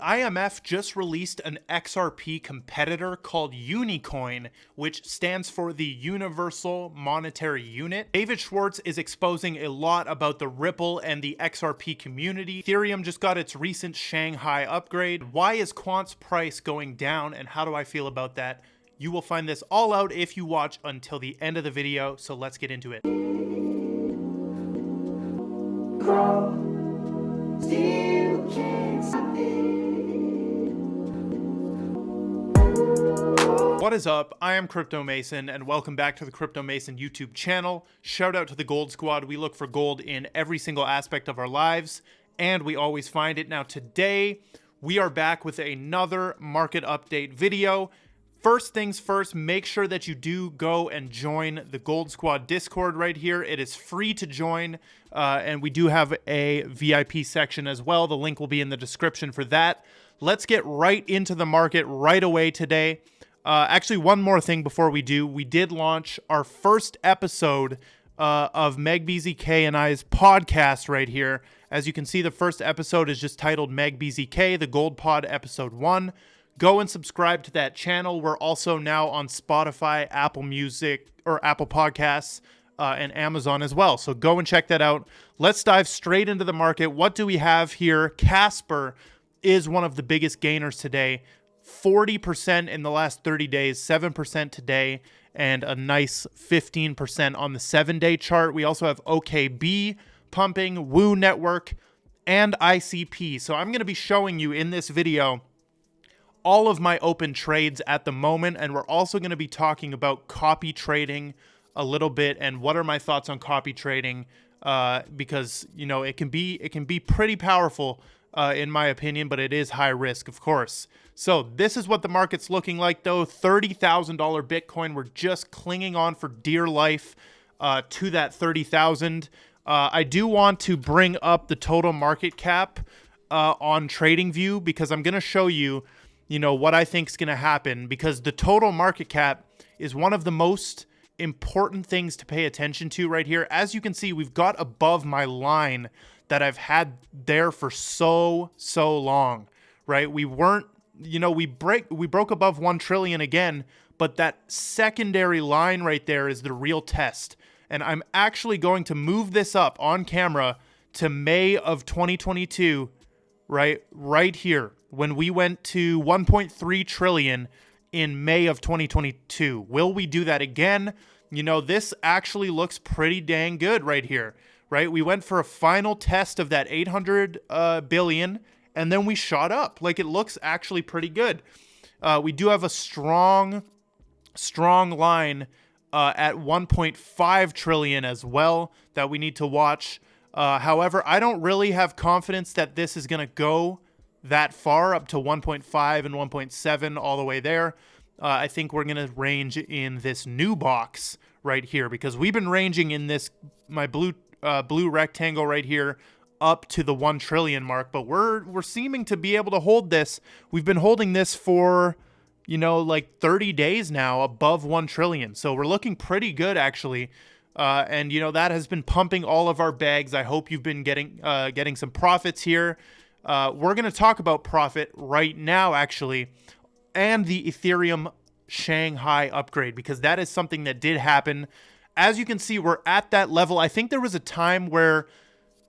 the IMF just released an XRP competitor called Unicoin, which stands for the Universal Monetary Unit. David Schwartz is exposing a lot about the Ripple and the XRP community. Ethereum just got its recent Shanghai upgrade. Why is Quant's price going down, and how do I feel about that? You will find this all out if you watch until the end of the video, so let's get into it. What is up? I am Crypto Mason, and welcome back to the Crypto Mason YouTube channel. Shout out to the Gold Squad. We look for gold in every single aspect of our lives, and we always find it. Now today, we are back with another market update video. First things first, make sure that you do go and join the Gold Squad Discord right here. It is free to join, and we do have a VIP section as well. The link will be in the description for that. Let's get right into the market right away today. Actually, one more thing before we do. We did launch our first episode of Meg BZK and I's podcast right here. As you can see, the first episode is just titled Meg BZK, the Gold Pod Episode 1. Go and subscribe to that channel. We're also now on Spotify, Apple Music, or Apple Podcasts, and Amazon as well. So go and check that out. Let's dive straight into the market. What do we have here? Casper is one of the biggest gainers today. 40% in the last 30 days, 7% today, and a nice 15% on the 7-day chart. We also have OKB pumping, Woo Network, and ICP. So I'm going to be showing you in this video all of my open trades at the moment, and we're also going to be talking about copy trading a little bit and what are my thoughts on copy trading, because you know it can be pretty powerful in my opinion, but it is high risk, of course. So this is what the market's looking like, though. $30,000 Bitcoin. We're just clinging on for dear life to that 30,000. I do want to bring up the total market cap on TradingView because I'm going to show you, what I think is going to happen, because the total market cap is one of the most important things to pay attention to right here. As you can see, we've got above my line that I've had there for so long, right? We weren't, we broke above 1 trillion again, but that secondary line right there is the real test. And I'm actually going to move this up on camera to May of 2022, right here, when we went to 1.3 trillion in May of 2022. Will we do that again? This actually looks pretty dang good right here, right? We went for a final test of that 800 billion, and then we shot up. Like, it looks actually pretty good. We do have a strong line at 1.5 trillion as well that we need to watch. However, I don't really have confidence that this is going to go that far up to 1.5 and 1.7 all the way there. I think we're going to range in this new box right here, because we've been ranging in this, my blue rectangle right here, up to the 1 trillion mark, but we're seeming to be able to hold this. We've been holding this for, like 30 days now above 1 trillion. So we're looking pretty good, actually. And that has been pumping all of our bags. I hope you've been getting some profits here. We're going to talk about profit right now, actually, and the Ethereum Shanghai upgrade, because that is something that did happen. As you can see, we're at that level. I think there was a time where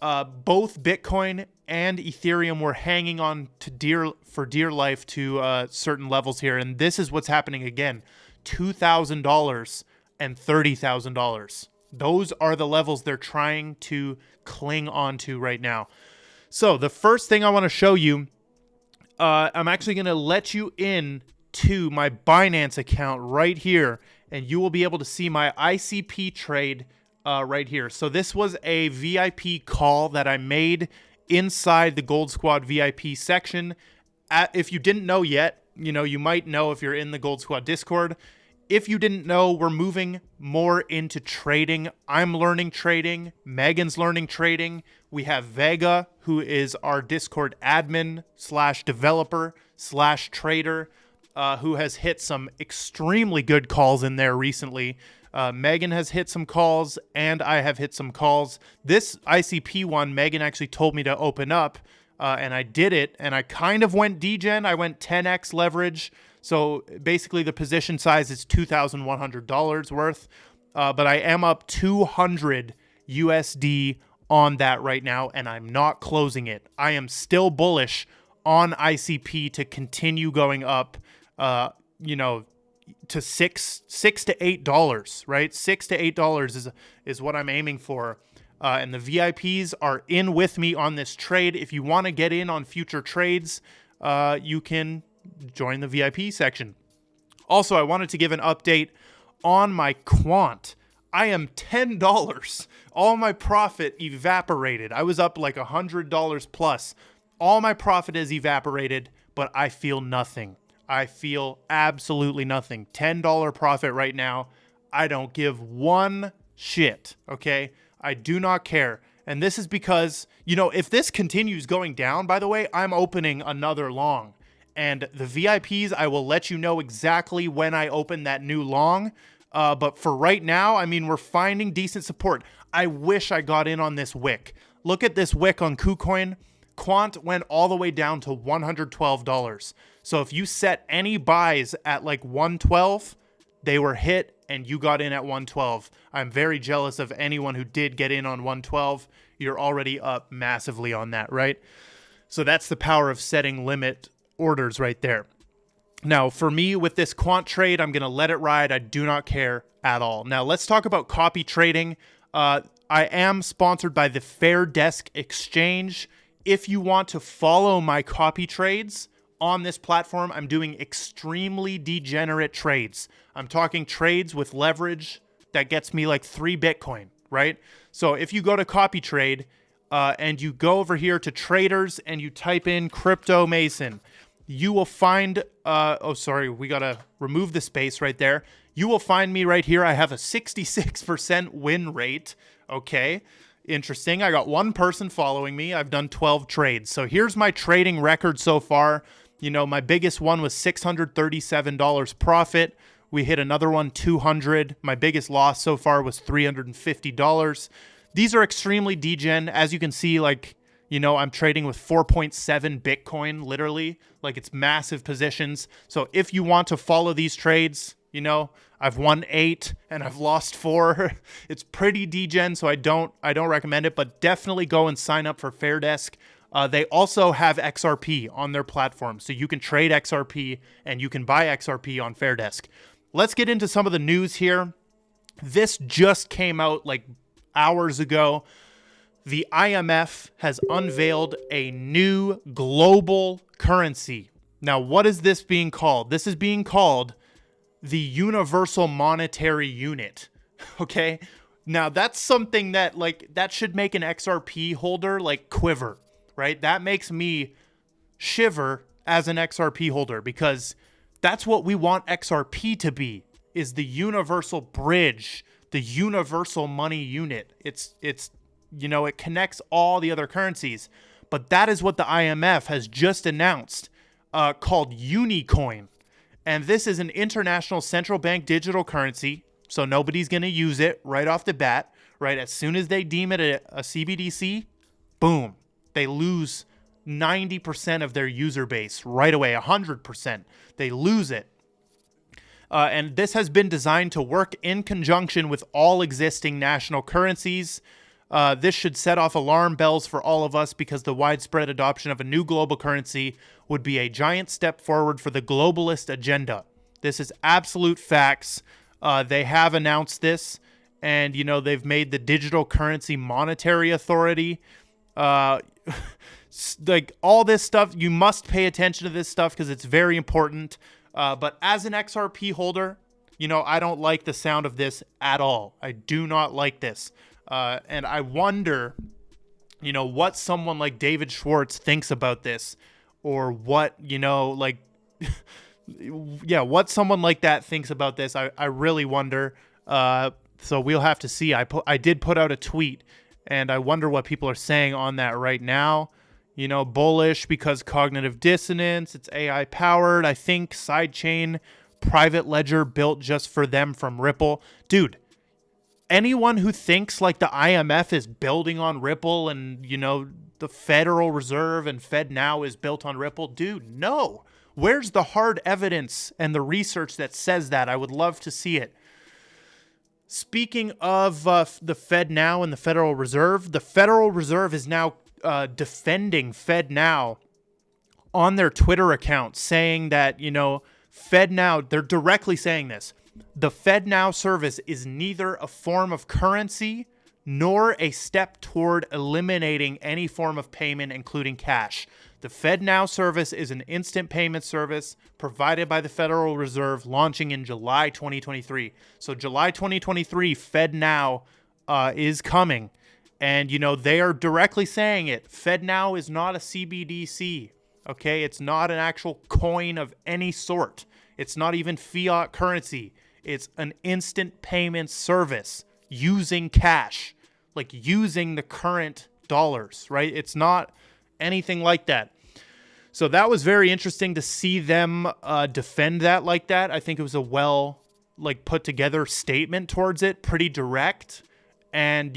both Bitcoin and Ethereum were hanging on to for dear life to certain levels here, and this is what's happening again. $2,000 and $30,000. Those are the levels they're trying to cling on to right now. So the first thing I want to show you, I'm actually going to let you in to my Binance account right here, and you will be able to see my ICP trade right here. So this was a VIP call that I made inside the Gold Squad VIP section. If you didn't know yet, you might know if you're in the Gold Squad Discord. If you didn't know, we're moving more into trading. I'm learning trading. Megan's learning trading. We have Vega, who is our Discord admin / developer / trader, who has hit some extremely good calls in there recently. Megan has hit some calls, and I have hit some calls. This ICP one, Megan actually told me to open up and I did it, and I kind of went degen. I went 10x leverage. So basically the position size is $2,100 worth, but I am up 200 USD on that right now, and I'm not closing it. I am still bullish on ICP to continue going up, to six to $8, right? $6 to $8 is what I'm aiming for. And the VIPs are in with me on this trade. If you want to get in on future trades, you can join the VIP section. Also, I wanted to give an update on my Quant. I am $10. All my profit evaporated. I was up like $100 plus. All my profit is evaporated, but I feel nothing. I feel absolutely nothing. $10 profit right now. I don't give one shit, okay? I do not care. And this is because, if this continues going down, by the way, I'm opening another long. And the VIPs, I will let you know exactly when I open that new long. But for right now, we're finding decent support. I wish I got in on this wick. Look at this wick on KuCoin. Quant went all the way down to $112. So if you set any buys at like 112, they were hit and you got in at 112. I'm very jealous of anyone who did get in on 112. You're already up massively on that, right? So that's the power of setting limit orders right there. Now, for me with this Quant trade, I'm going to let it ride. I do not care at all. Now, let's talk about copy trading. I am sponsored by the Fair Desk Exchange. If you want to follow my copy trades on this platform, I'm doing extremely degenerate trades. I'm talking trades with leverage that gets me like 3 Bitcoin, right? So if you go to copy trade and you go over here to traders and you type in Crypto Mason, you will find, we got to remove the space right there. You will find me right here. I have a 66% win rate. Okay. Interesting. I got one person following me. I've done 12 trades. So here's my trading record so far. My biggest one was $637 profit. We hit another one, 200. My biggest loss so far was $350. These are extremely degen. As you can see, I'm trading with 4.7 Bitcoin, literally. Like, it's massive positions. So if you want to follow these trades, I've won 8 and I've lost 4. It's pretty degen, so I don't recommend it, but definitely go and sign up for Fairdesk. They also have XRP on their platform, so you can trade XRP and you can buy XRP on Fairdesk. Let's get into some of the news here. This just came out like hours ago. The IMF has unveiled a new global currency. Now, what is this being called? This is being called the Universal Monetary Unit. Okay? Now, that's something that that should make an XRP holder quiver, right? That makes me shiver as an XRP holder, because that's what we want XRP to be, is the universal bridge, the universal money unit. It's it connects all the other currencies. But that is what the IMF has just announced, called Unicoin. And this is an international central bank digital currency, so nobody's going to use it right off the bat, right? As soon as they deem it a CBDC, boom, they lose 90% of their user base right away, 100%. They lose it. And this has been designed to work in conjunction with all existing national currencies. This should set off alarm bells for all of us, because the widespread adoption of a new global currency would be a giant step forward for the globalist agenda. This is absolute facts. They have announced this, and, they've made the Digital Currency Monetary Authority. All this stuff, you must pay attention to this stuff because it's very important. But as an XRP holder, I don't like the sound of this at all. I do not like this. And I wonder, what someone like David Schwartz thinks about this, or what, what someone like that thinks about this. I really wonder. So we'll have to see. I did put out a tweet, and I wonder what people are saying on that right now. Bullish because cognitive dissonance. It's AI powered. I think sidechain, private ledger built just for them from Ripple. Dude. Anyone who thinks like the IMF is building on Ripple and, the Federal Reserve and FedNow is built on Ripple. Dude, no. Where's the hard evidence and the research that says that? I would love to see it. Speaking of the FedNow and the Federal Reserve is now defending FedNow on their Twitter account, saying that, FedNow, they're directly saying this. The FedNow service is neither a form of currency nor a step toward eliminating any form of payment, including cash. The FedNow service is an instant payment service provided by the Federal Reserve, launching in July 2023. So July 2023, FedNow is coming. And, they are directly saying it. FedNow is not a CBDC, okay? It's not an actual coin of any sort. It's not even fiat currency. It's an instant payment service using cash, like using the current dollars, right? It's not anything like that. So that was very interesting to see them defend that like that. I think it was a put together statement towards it, pretty direct. And,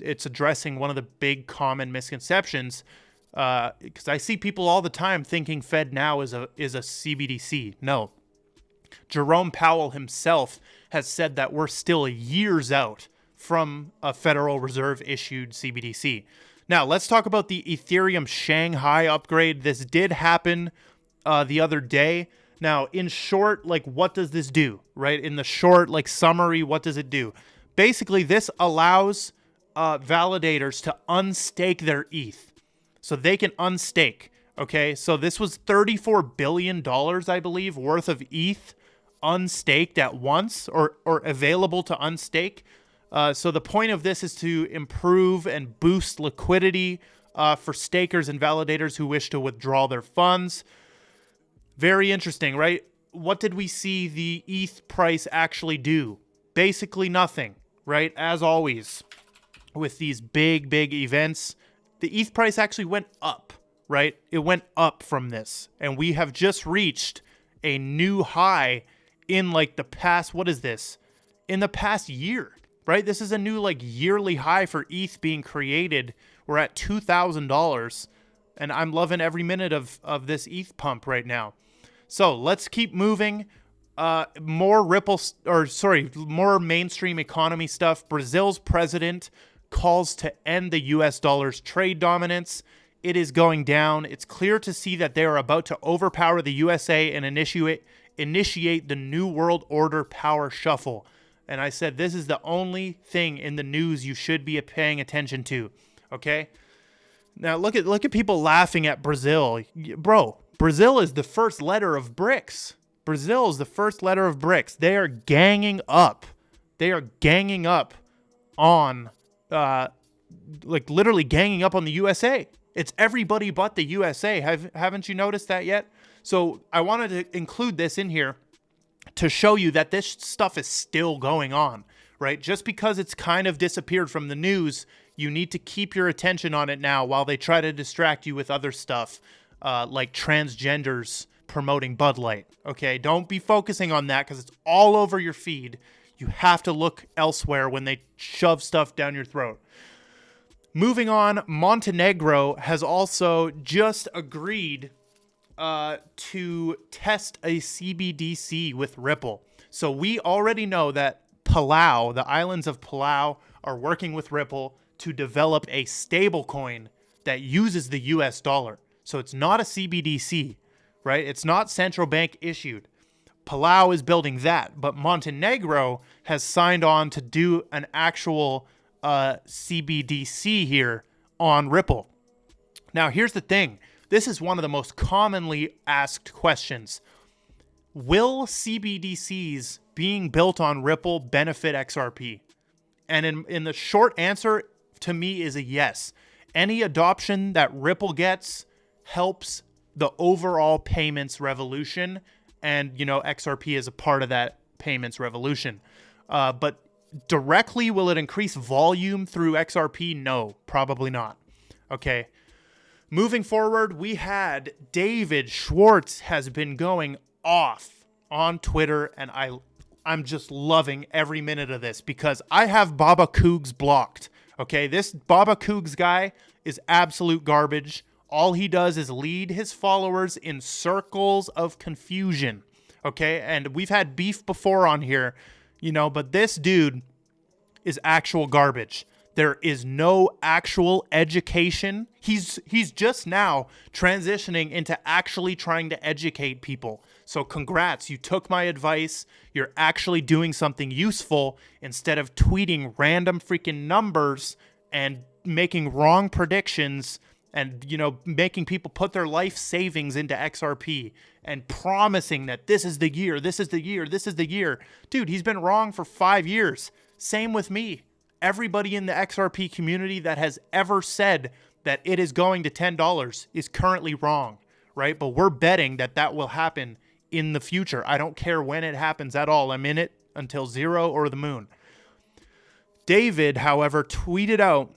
it's addressing one of the big common misconceptions, because I see people all the time thinking FedNow is a CBDC. No. Jerome Powell himself has said that we're still years out from a Federal Reserve issued CBDC. Now, let's talk about the Ethereum Shanghai upgrade. This did happen the other day. Now, in short, what does this do, right? In the short, summary, what does it do? Basically, this allows validators to unstake their ETH. So they can unstake, okay? So this was $34 billion, I believe, worth of ETH unstaked at once or available to unstake. So the point of this is to improve and boost liquidity for stakers and validators who wish to withdraw their funds. Very interesting, right? What did we see the ETH price actually do? Basically nothing, right? As always, with these big events, the ETH price actually went up, right? It went up from this. And we have just reached a new high in the past, what is this? In the past year, right? This is a new yearly high for ETH being created. We're at $2,000 and I'm loving every minute of this ETH pump right now. So let's keep moving. More mainstream economy stuff. Brazil's president calls to end the US dollar's trade dominance. It is going down. It's clear to see that they are about to overpower the USA and initiate the New World Order power shuffle. And I said this is the only thing in the news you should be paying attention to, okay? Now look at people laughing at Brazil. Bro, Brazil is the first letter of BRICS. Brazil is the first letter of BRICS. They are ganging up. They are ganging up on, literally ganging up on the USA. It's everybody but the USA. Haven't you noticed that yet? So I wanted to include this in here to show you that this stuff is still going on, right? Just because it's kind of disappeared from the news, you need to keep your attention on it now while they try to distract you with other stuff, like transgenders promoting Bud Light, okay? Don't be focusing on that because it's all over your feed. You have to look elsewhere when they shove stuff down your throat. Moving on, Montenegro has also just agreed to test a CBDC with Ripple. So we already know that Palau, the islands of Palau, are working with Ripple to develop a stablecoin that uses the US dollar. So it's not a CBDC, right? It's not central bank issued. Palau is building that, but Montenegro has signed on to do an actual CBDC here on Ripple. Now, here's the thing. This is one of the most commonly asked questions. Will CBDCs being built on Ripple benefit XRP? And in the short answer to me is a yes. Any adoption that Ripple gets helps the overall payments revolution. And, XRP is a part of that payments revolution. But directly, will it increase volume through XRP? No, probably not. Okay. Moving forward, we had David Schwartz has been going off on Twitter, and I'm just loving every minute of this because I have Baba Cougs blocked. Okay, this Baba Cougs guy is absolute garbage. All he does is lead his followers in circles of confusion. Okay, and we've had beef before on here, but this dude is actual garbage. There is no actual education. He's just now transitioning into actually trying to educate people. So congrats, you took my advice. You're actually doing something useful instead of tweeting random freaking numbers and making wrong predictions and, making people put their life savings into XRP and promising that this is the year, this is the year, this is the year. Dude, he's been wrong for 5 years. Same with me. Everybody in the XRP community that has ever said that it is going to $10 is currently wrong, right? But we're betting that that will happen in the future. I don't care when it happens at all. I'm in it until zero or the moon. David, however, tweeted out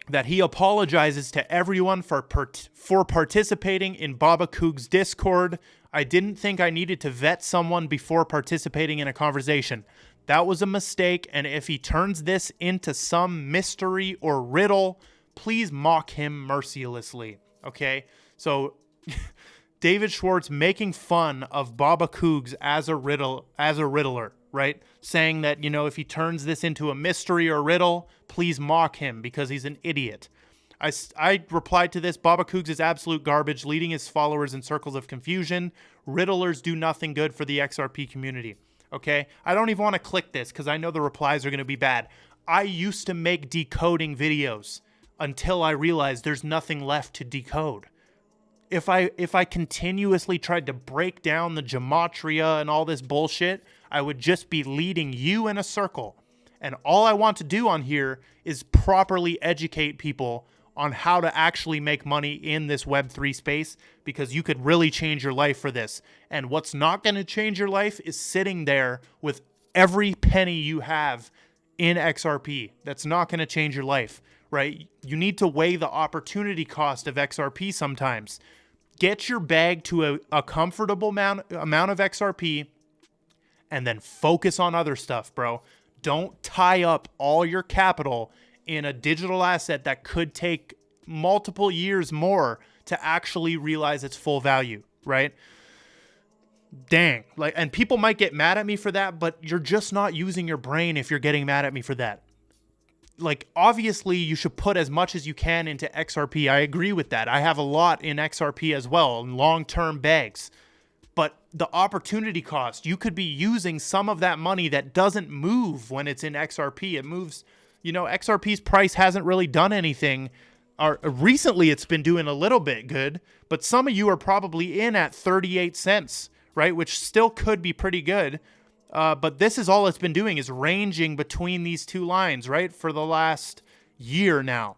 that he apologizes to everyone for participating in Baba Coog's Discord. I didn't think I needed to vet someone before participating in a conversation. That was a mistake, and if he turns this into some mystery or riddle, please mock him mercilessly, okay? So, David Schwartz making fun of Baba Cougs as a riddler, right? Saying that, if he turns this into a mystery or riddle, please mock him because he's an idiot. I replied to this, Baba Cougs is absolute garbage, leading his followers in circles of confusion. Riddlers do nothing good for the XRP community. Okay, I don't even want to click this because I know the replies are going to be bad. I used to make decoding videos until I realized there's nothing left to decode. If I continuously tried to break down the gematria and all this bullshit, I would just be leading you in a circle. And all I want to do on here is properly educate people on how to actually make money in this Web3 space, because you could really change your life for this. And what's not going to change your life is sitting there with every penny you have in XRP. That's not going to change your life, right? You need to weigh the opportunity cost of XRP sometimes. Get your bag to a comfortable amount of XRP and then focus on other stuff, bro. Don't tie up all your capital in a digital asset that could take multiple years more to actually realize its full value, right? Dang. And people might get mad at me for that, but you're just not using your brain if you're getting mad at me for that. Obviously, you should put as much as you can into XRP. I agree with that. I have a lot in XRP as well, in long-term bags. But the opportunity cost, you could be using some of that money that doesn't move when it's in XRP. It moves, XRP's price hasn't really done anything. Recently, it's been doing a little bit good, but some of you are probably in at 38 cents, right? Which still could be pretty good. But this is all it's been doing, is ranging between these two lines, right? For the last year now.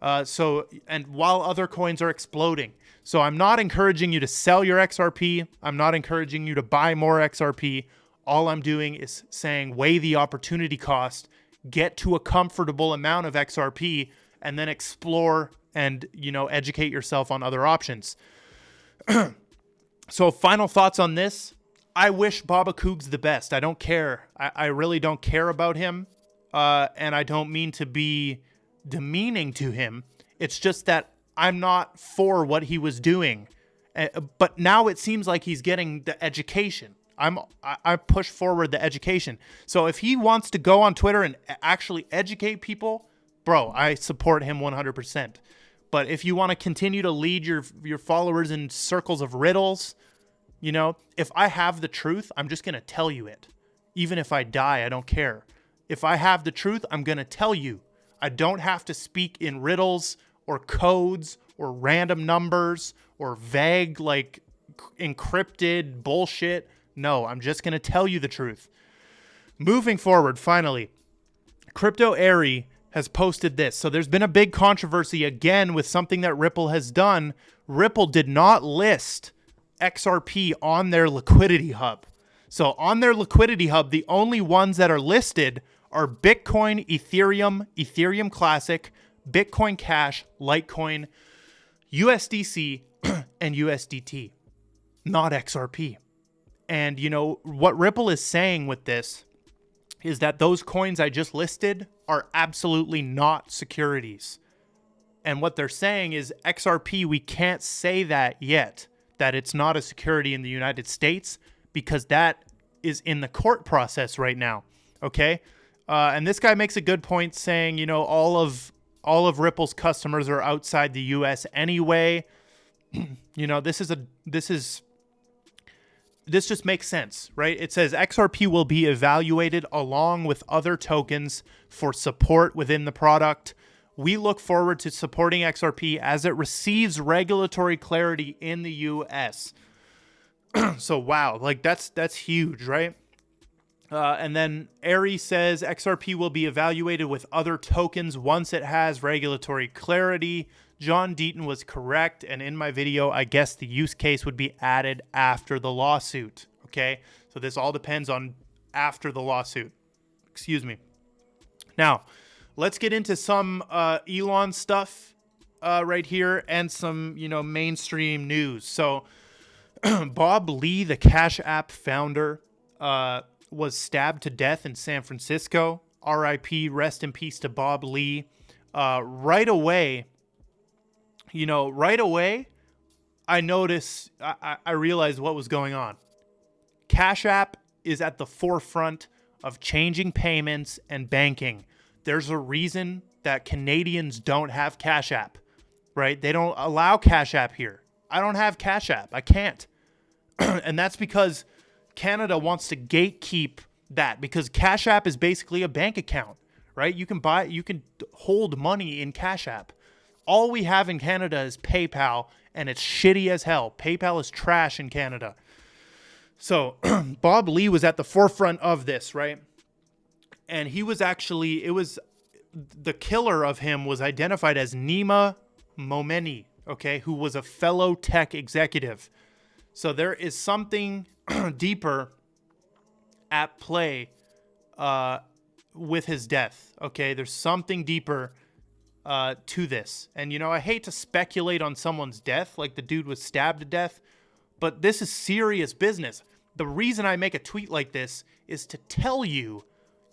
And while other coins are exploding. So I'm not encouraging you to sell your XRP. I'm not encouraging you to buy more XRP. All I'm doing is saying weigh the opportunity cost, get to a comfortable amount of XRP, and then explore and, educate yourself on other options. So final thoughts on this. I wish Baba Cougs the best. I don't care. I really don't care about him. And I don't mean to be demeaning to him. It's just that I'm not for what he was doing. But now it seems like he's getting the education. I push forward the education. So if he wants to go on Twitter and actually educate people, bro, I support him 100%. But if you want to continue to lead your followers in circles of riddles, if I have the truth, I'm just going to tell you it. Even if I die, I don't care. If I have the truth, I'm going to tell you. I don't have to speak in riddles or codes or random numbers or vague, encrypted bullshit. No, I'm just going to tell you the truth. Moving forward, finally, Cryptoairy has posted this. So there's been a big controversy again with something that Ripple has done. Ripple did not list XRP on their liquidity hub. So on their liquidity hub, the only ones that are listed are Bitcoin, Ethereum, Ethereum Classic, Bitcoin Cash, Litecoin, USDC, and USDT, not XRP. And what Ripple is saying with this is that those coins I just listed are absolutely not securities. And what they're saying is XRP, we can't say that yet, that it's not a security in the United States, because that is in the court process right now. Okay. And this guy makes a good point saying, you know, all of Ripple's customers are outside the US anyway. You know, this just makes sense, right? It says XRP will be evaluated along with other tokens for support within the product. We look forward to supporting XRP as it receives regulatory clarity in the US. So wow, like that's huge, right? And then Airy says XRP will be evaluated with other tokens once it has regulatory clarity. John Deaton was correct, and in my video, I guess the use case would be added after the lawsuit. Okay, so this all depends on after the lawsuit. Excuse me. Now, let's get into some Elon stuff right here and some, you know, mainstream news. So, Bob Lee, the Cash App founder, was stabbed to death in San Francisco. R.I.P. Rest in peace to Bob Lee. Right away, I noticed, I realized what was going on. Cash App is at the forefront of changing payments and banking. There's a reason that Canadians don't have Cash App, right? They don't allow Cash App here. I don't have Cash App. I can't. And that's because Canada wants to gatekeep that, because Cash App is basically a bank account, right? You can hold money in Cash App. All we have in Canada is PayPal, and it's shitty as hell. PayPal is trash in Canada. So Bob Lee was at the forefront of this, right? And he was actually, the killer of him was identified as Nima Momeni, okay, who was a fellow tech executive. So there is something deeper at play with his death, okay? There's something deeper to this. And, you know, I hate to speculate on someone's death, like the dude was stabbed to death, but this is serious business. The reason I make a tweet like this is to tell you,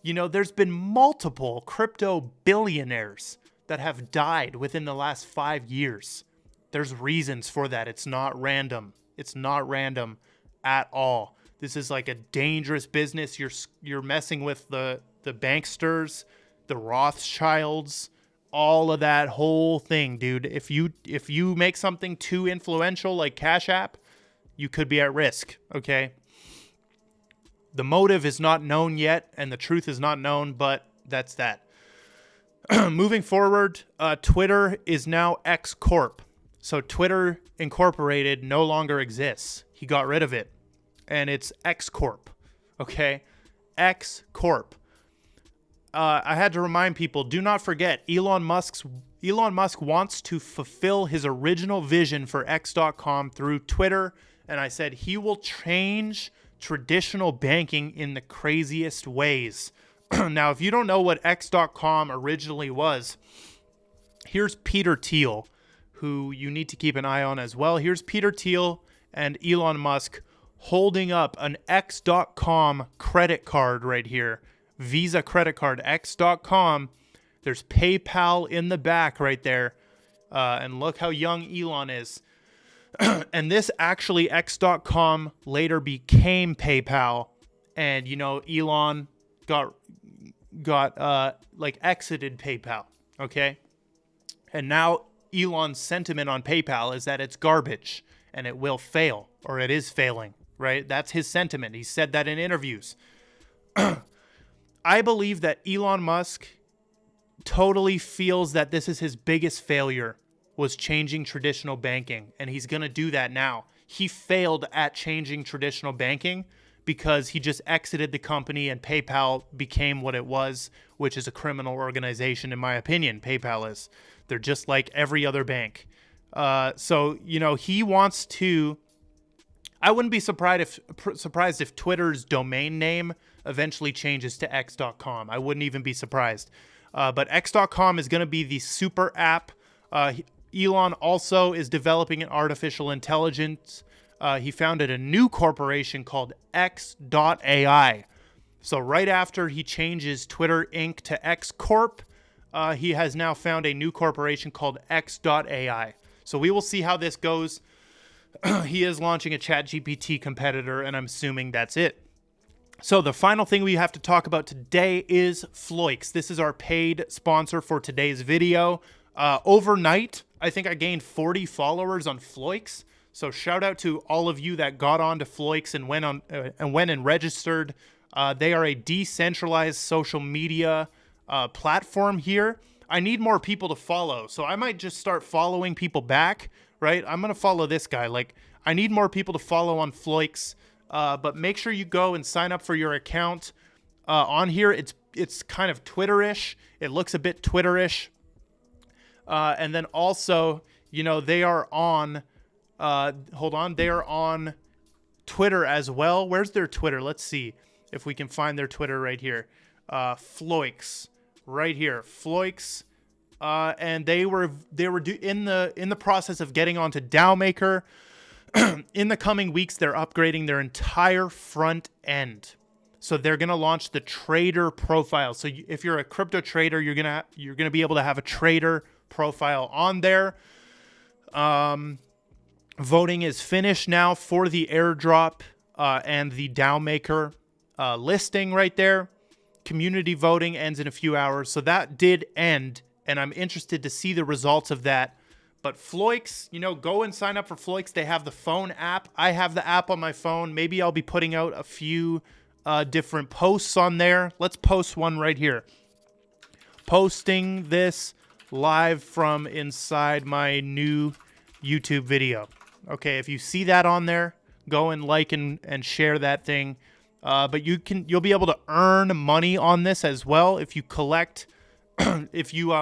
you know, there's been multiple crypto billionaires that have died within the last 5 years. There's reasons for that. It's not random. It's not random at all. This is like a dangerous business. You're messing with the banksters, the Rothschilds, all of that whole thing, dude. If you make something too influential like Cash App, you could be at risk, okay? The motive is not known yet, and the truth is not known, but that's that. Moving forward, Twitter is now X Corp. So Twitter Incorporated no longer exists. He got rid of it, and it's X Corp, okay? X Corp. I had to remind people, do not forget, Elon Musk wants to fulfill his original vision for X.com through Twitter, and I said he will change traditional banking in the craziest ways. Now, if you don't know what X.com originally was, here's Peter Thiel, who you need to keep an eye on as well. Here's Peter Thiel and Elon Musk holding up an X.com credit card right here. Visa credit card, X.com. There's PayPal in the back right there. And look how young Elon is. And this actually, X.com later became PayPal. And, you know, Elon got exited PayPal. Okay. And now Elon's sentiment on PayPal is that it's garbage and it will fail, or it is failing, right? That's his sentiment. He said that in interviews. I believe that Elon Musk totally feels that this is his biggest failure, was changing traditional banking, and he's going to do that now. He failed at changing traditional banking because he just exited the company and PayPal became what it was, which is a criminal organization, in my opinion. PayPal is. They're just like every other bank. So, you know, he wants to... I wouldn't be surprised if Twitter's domain name eventually changes to X.com. I wouldn't even be surprised. But X.com is going to be the super app. Elon also is developing an artificial intelligence. He founded a new corporation called X.ai. So right after he changes Twitter Inc. to X Corp, he has now found a new corporation called X.AI. So we will see how this goes. He is launching a ChatGPT competitor, and I'm assuming that's it. So the final thing we have to talk about today is Floyds. This is our paid sponsor for today's video. Overnight, I think I gained 40 followers on Floyds. So shout out to all of you that got onto Floyds and went and registered. They are a decentralized social media platform here. I need more people to follow, so I might just start following people back, right? I'm going to follow this guy. Like, I need more people to follow on Floyds, but make sure you go and sign up for your account. On here, it's kind of Twitter-ish. It looks a bit Twitter-ish. And then also, you know, they are on, they are on Twitter as well. Where's their Twitter? Let's see if we can find their Twitter right here. Floyds. Right here, Floyds, and they were in the process of getting onto DAO Maker. In the coming weeks, they're upgrading their entire front end, so they're gonna launch the trader profile. So if you're a crypto trader, you're gonna be able to have a trader profile on there. Voting is finished now for the airdrop and the DAO Maker listing right there. Community voting ends in a few hours, so that did end, and I'm interested to see the results of that. But Floyds, you know, go and sign up for Floyds. They have the phone app. I have the app on my phone. Maybe I'll be putting out a few different posts on there. Let's post one right here. Posting this live from inside my new YouTube video. Okay, if you see that on there, go and like and share that thing. But you'll be able to earn money on this as well if you collect. If you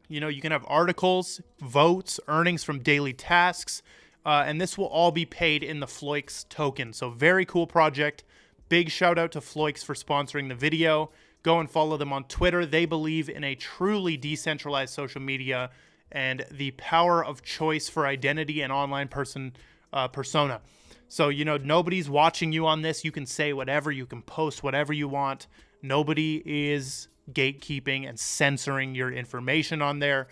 you can have articles, votes, earnings from daily tasks, and this will all be paid in the Floyds token. So very cool project. Big shout out to Floyds for sponsoring the video. Go and follow them on Twitter. They believe in a truly decentralized social media and the power of choice for identity and online persona. So, you know, nobody's watching you on this. You can say whatever. You can post whatever you want. Nobody is gatekeeping and censoring your information on there.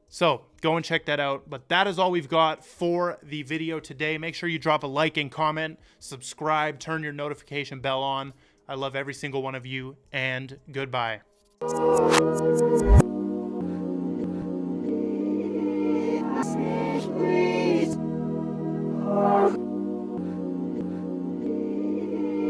So go and check that out. But that is all we've got for the video today. Make sure you drop a like and comment, subscribe, turn your notification bell on. I love every single one of you, and goodbye. Please.